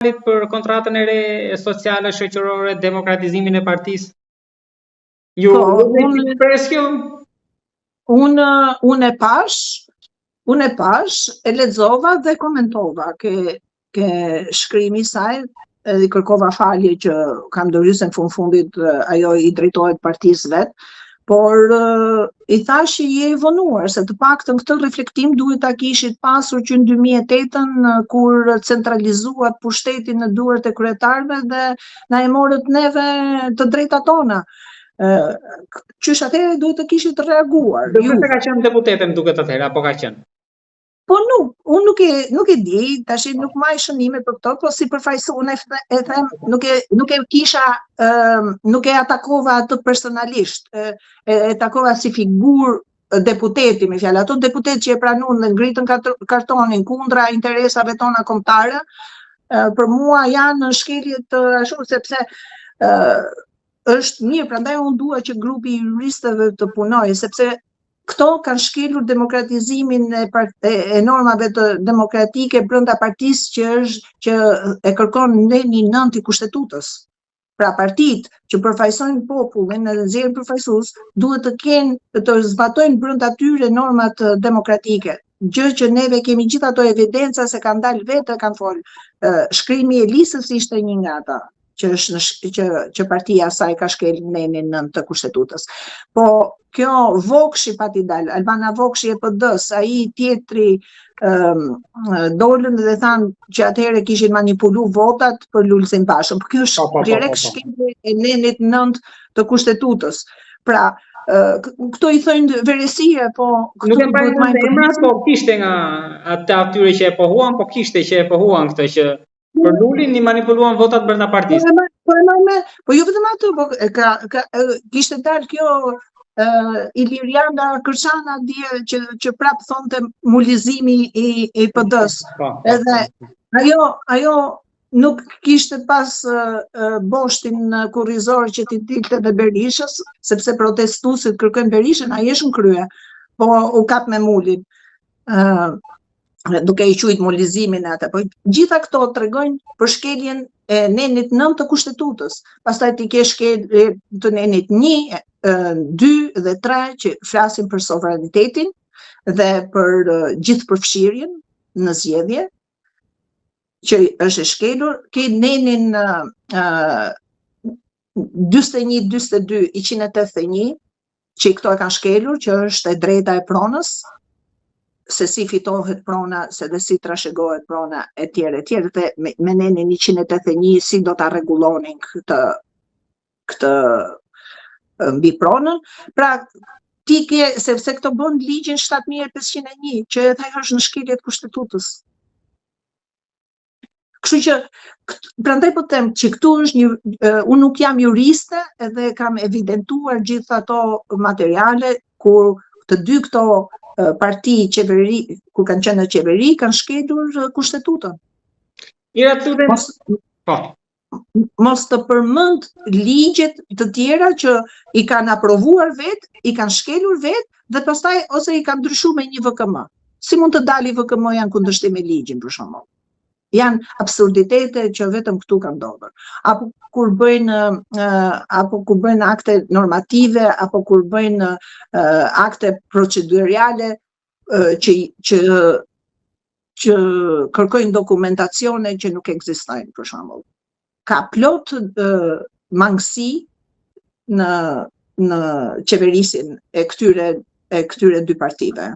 për kontratën e re sociale, shoqërore, demokratizimin e partisë? Ju unë e pash, e lexova dhe komentova ke shkrimi i saj, edhe kërkova falje që kam dorëse në fundit ajo i drejtohet partisë vet, por i thash që je i vonuar, se të paktën këtë reflektim duhet ta kishit pasur që në 2008 kur centralizuat pushteti në duart e kryetarëve dhe na e morët neve të drejtat tona. Qysh atëherë duhet të kishit reaguar. Do të ka qenë deputete më duket atëherë, apo ka qenë? Po unë nuk e di, tash nuk maj shënime për këto, po si përfaqësues unë e them, nuk e kisha, nuk e atakova atë personalisht, e takova si figurë deputeti, me fjalë, ato deputet që e pranuan dhe ngritën kartonin kundra interesave tona kombëtare, për mua janë në shkeljet ashtu, sepse është mirë, prandaj unë dua që grupi i juristëve të punojë, sepse këto kanë shkelur demokratizimin e normave të demokratike brenda partisë që e kërkon ndeni 9 i kushtetutës. Pra partitë që përfaqësojnë popullin dhe nxjerrin përfaqësues duhet të zbatojnë brenda tyre normat demokratike. Gjë që neve kemi gjithë ato evidenca se kanë dalë vetë, kanë folë. Shkrimi i Elisës ishte një nga ata. Që partia saj ka shkel nenin 9 të kushtetutës. Po kjo Vokshi pati dalë, Albana Vokshi e PD-s, ai tjetri dolën dhe thanë që atëherë kishin manipulu votat për Lulzim Bashën. Po kjo është direkt shkelje e nenit 9 të kushtetutës. Pra, këto i thojnë veresie, po nuk e mbajnë emrat, po kishte nga atyre që e pohuan, po kishte që e pohuan këtë që për Lulin i manipuluan votat brenda partisë. Po jo vetëm ato, po kishte dalë kjo Iliriana Kërçana dje që prap thonte mulizimi i PD-s. Edhe ajo nuk kishte pas boshtin kurrizor që t'i dilte dhe Berishës, sepse protestuesit kërkojnë Berishën, ai është në krye, po u kap me mulin. Duke i quajtur mulizimin atë, po gjitha këto tregojnë për shkeljen e nenit 9 të kushtetutës. Pastaj ti ke shkelje të nenit 1, 2 dhe 3 që flasin për sovranitetin dhe për gjithë përfshirjen në zgjedhje, që është e shkelur, ke nenin 41, 42, 181, që këto e kanë shkelur, që është e drejta e pronës, se si fitohet prona, se dhe si trashëgohet prona, etj. Dhe me nenin 181 si do ta rregullonin këtë mbi pronën. Pra, ti ke, sepse këto bën ligjin 7501, që edhe ajo është në shkeljet kushtetutës. Kështu që, prandaj po them që këtu është unë nuk jam juriste edhe kam evidentuar gjithë ato materiale kur të dy këto parti qeveri, kur kanë qenë në qeveri, kanë shkelur kushtetutën. Mos të përmend ligjet të tjera që i kanë aprovuar vetë, i kanë shkelur vetë, dhe pastaj ose i kanë ndryshuar me një VKM. Si mund të dalë VKM janë kundërshtim me ligjin, për shembull? Janë absurditete që vetëm këtu kanë ndodhur. Apo kur bëjnë akte normative, apo kur bëjnë akte procedurale që kërkojnë dokumentacione që nuk ekzistojnë, për shembull. Ka plot mangësi në qeverisin e këtyre dy partive.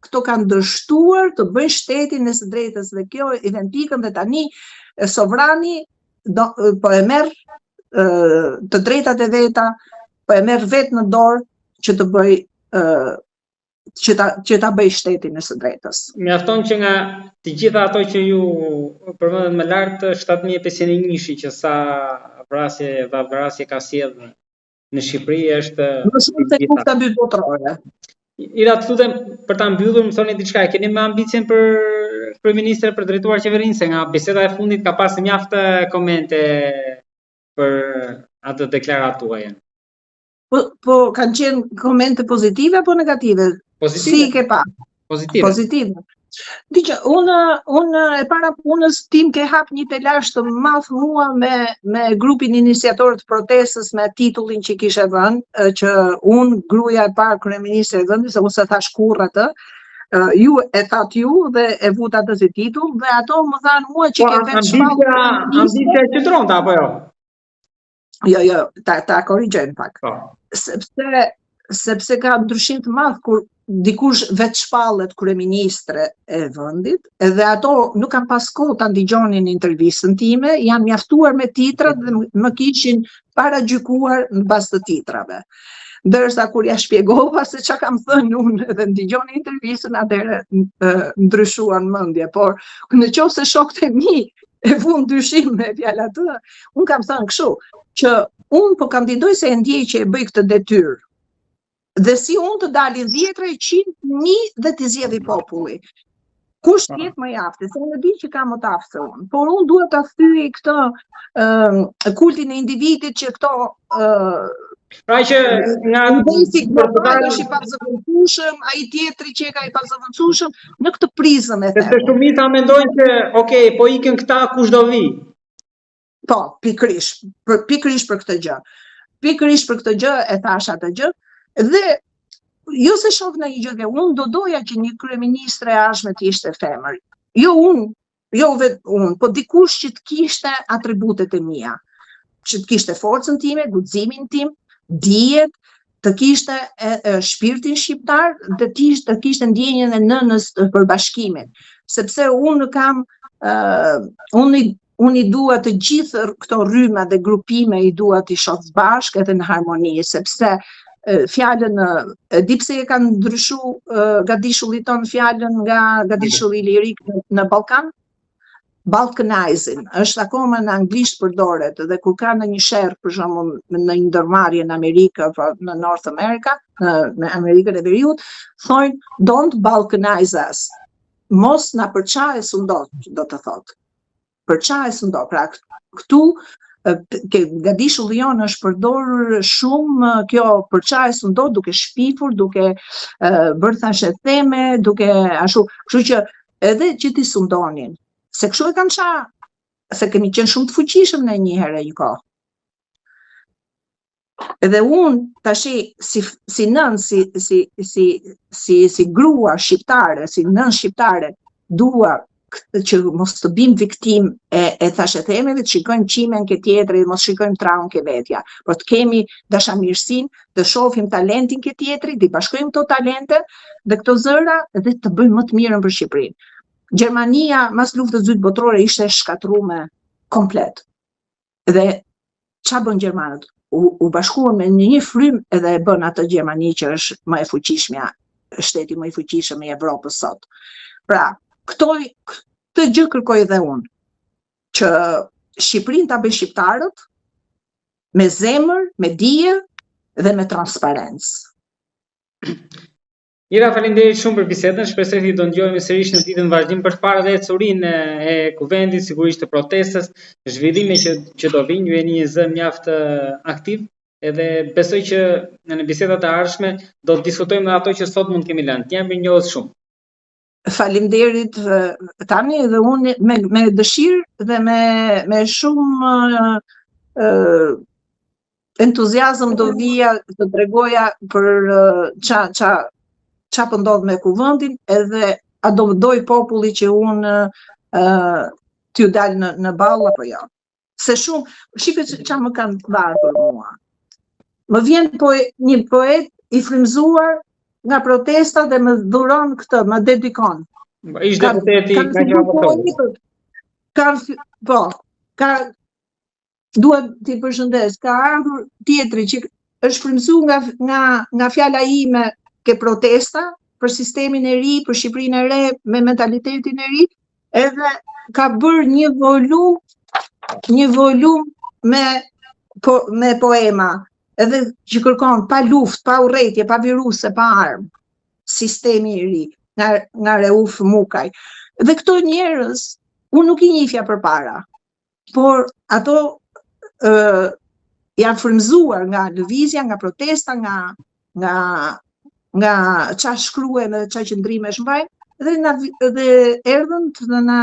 Këto kanë dështuar të bëjnë shtetin e së drejtës dhe kjo identikën dhe tani sovrani po e merr të drejtat e veta, po e merr vetë në dorë që të bëj që ta bëj shtetin e së drejtës. Mjafton që nga të gjitha ato që ju përmendet më lart 7501 që sa vrasje ka sjellë në Shqipëri është më shumë se kufta botërore. Ira, të lutem për ta mbyllur, më thoni diçka, keni më ambicien për kryeministër për drejtuar qeverinë, se nga biseda e fundit ka pasur mjaft komente për atë deklaratë tuaja. Po kanë qenë komente pozitive apo negative? Pozitive. Si ke pa? Pozitive. Diqë, unë e para punës tim ke hap një telash të madh mua me grupin iniciator të protestës me titullin që kishe dhënë, që unë gruaja e parë kryeministre e vendit, se unë se thash kurrë atë, ju e thatë ju dhe e vut atë si titull, dhe ato më thanë mua që ke vetë shpallë. Ambicia e qëtronta, apo jo? Jo, ta korrigjojmë pak. Sepse ka ndryshim të madh kur dikush vetë shpallet kryeministre e vendit, edhe ato nuk kanë pas kohë ta ndigjonin intervistën time, janë mjaftuar me titrat dhe më kishin paragjykuar në bazë të titrave. Ndërsa kur ja shpjegova se çka kam thënë unë dhe ndigjonin intervistën, atëherë ndryshuan mendje, por nëse shokët e mi e vun dyshim me fjalë atë, unë kam thënë kështu, që unë po kandidoj se e ndjej që e bëj këtë detyrë. Dhe si unë të dalin 10, 100, 1000 dhe t'i zgjedhë populli. Kush tjetë më jaftë, se në di që ka më të aftë se unë, por unë duhet të thyej këtë kultin e individit që këto pra që nga është i pazëvendësueshëm, ai tjetri që ka i pazëvendësueshëm në këtë prizëm e them. Se shumica mendojnë që okay, po ikën këta kush do vi. Po, pikërisht për këtë gjë. Pikërisht për këtë gjë e thash atë gjë. Dhe jo se shoh në një gjë që unë do doja që një kryeministre e ardhshme të ishte femër. Jo vetë unë, po dikush që të kishte atributet e mia, që të kishte forcën time, guximin tim, dijet, të kishte shpirtin shqiptar, të kishte ndjenjen e nënës për bashkimin. Sepse unë kam unë i dua të gjithë këto rryma dhe grupime i dua të shoh bashkë edhe në harmoni, sepse fjalën di pse e kanë ndryshu gadishullit ton fjalën nga gadishulli lirik në Ballkan. Balkanizing është akoma në anglisht përdoret dhe kur ka në një sherr për shembull në një ndërmarrje në Amerikë apo në North America, në Amerikën e Veriut, thonë don't balkanize us. Mos na përçaje sundot, do të thotë. Përçaje sundot. Pra këtu gadishulli jonë është përdorur shumë kjo përçaje sundot, duke shpifur, duke bërë thashë theme, duke ashtu, kështu që edhe që ti sundonin. Se kështu e kanë qa, se kemi qenë shumë të fuqishëm në një herë një kohë. Edhe unë tashi si nën, si grua shqiptare, si nën shqiptare, dua që mos të bim viktim e thashë themeve, të shikojmë qimen ke tjetri, mos shikojmë traun ke vetja, por të kemi dashamirësinë, të shohim talentin ke tjetri, të bashkojmë këto talente dhe këto zëra dhe të bëjmë më të mirën për Shqipërinë. Gjermania mas luftës së dytë botërore ishte shkatruar komplet. Dhe ç'a bën gjermanët? U bashkuan me një frym edhe e bën atë Gjermani që është më e fuqishmja, shteti më i fuqishëm i Evropës sot. Pra, këtë gjë kërkoj edhe unë, që Shqipërinë ta bëjë shqiptarët me zemër, me dije dhe me transparencë. Ira, faleminderit shumë për bisedën, shpresoj të do ndjojmë sërish në ditën vazhdim për të parë dhe ecurinë e kuvendit, sigurisht të protestës, zhvillime që do vinë, ju jeni një zë mjaft aktiv, edhe besoj që në bisedat e ardhshme do të diskutojmë dhe ato që sot mund kemi lënë. Jam mirënjohës shumë. Faleminderit tani dhe unë me dëshirë dhe me shumë entuziazëm do vija të tregoja për qa po ndodh me kuvendin, edhe a do doj populli që unë t'ju dal në ball apo jo. Se shumë, shqipe qa më kanë varë për mua. Më vjen një poet i frymzuar nga protesta dhe më dhuron këtë, më dedikon. Ishte deputeti duhet t'i përshëndes, ka ardhur tjetri që është frymzuar nga fjala ime ke protesta për sistemin e ri, për Shqipërinë e re, me mentalitetin e ri, edhe ka bërë një volum me poema, edhe që kërkon pa luftë, pa urrëtie, pa viruse, pa armë, sistemi i ri, nga Rauf Mukaj. Dhe këto njerëz, unë nuk i njihja përpara, por ato janë frymzuar nga lëvizja, nga protesta, nga qa shkruajnë dhe qa qëndrimesh mbajnë, dhe erdhën të na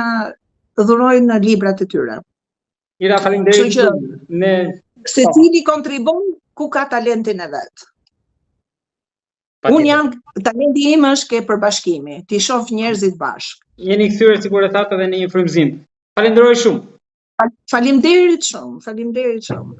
dhurojnë librat e tyre. Ira, faleminderit. Kështu që secili kontribon ku ka talentin e vet. Unë jam, talenti im është ke përbashkimi, ti shoh njerëzit bashkë. Jeni kthyer sikur e thatë edhe në një frymëzim. Falenderoj shumë. Faleminderit shumë.